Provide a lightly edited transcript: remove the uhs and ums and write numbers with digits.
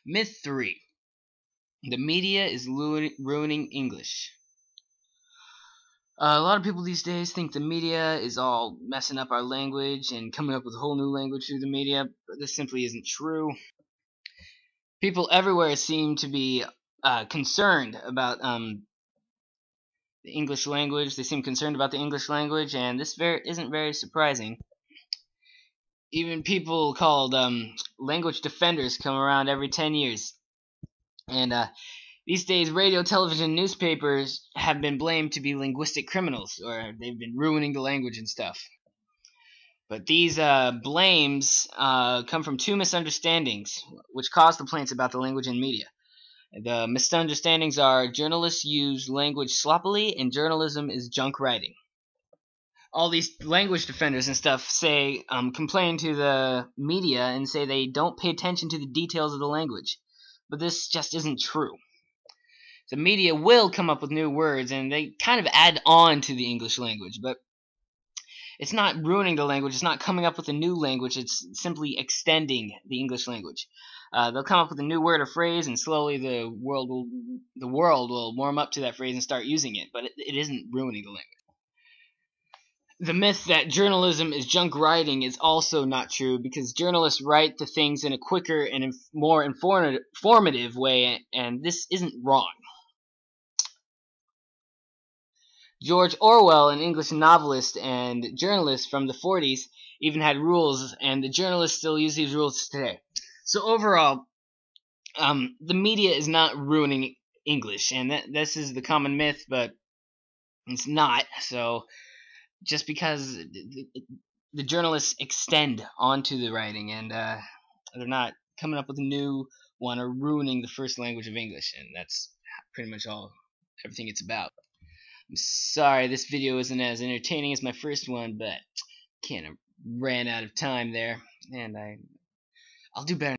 Myth 3. The media is ruining English. A lot of people these days think the media is all messing up our language and coming up with a whole new language through the media, but this simply isn't true. People everywhere seem to be concerned about the English language. They seem concerned about the English language, and this isn't very surprising. Even people called language defenders come around every 10 years. And these days, radio, television, newspapers have been blamed to be linguistic criminals, or they've been ruining the language and stuff. But these blames come from two misunderstandings, which cause complaints about the language and media. The misunderstandings are journalists use language sloppily, and journalism is junk writing. All these language defenders and stuff say, complain to the media and say they don't pay attention to the details of the language. But this just isn't true. The media will come up with new words, and they kind of add on to the English language, but it's not ruining the language. It's not coming up with a new language. It's simply extending the English language. They'll come up with a new word or phrase, and slowly the world will warm up to that phrase and start using it, but it isn't ruining the language. The myth that journalism is junk writing is also not true, because journalists write the things in a quicker and more informative way, and this isn't wrong. George Orwell, an English novelist and journalist from the 40s, even had rules, and the journalists still use these rules today. So overall, the media is not ruining English, and this is the common myth, but it's not. So just because the journalists extend onto the writing, and they're not coming up with a new one or ruining the first language of English, and that's pretty much everything it's about. I'm sorry this video isn't as entertaining as my first one, but kind of ran out of time there, and I'll do better.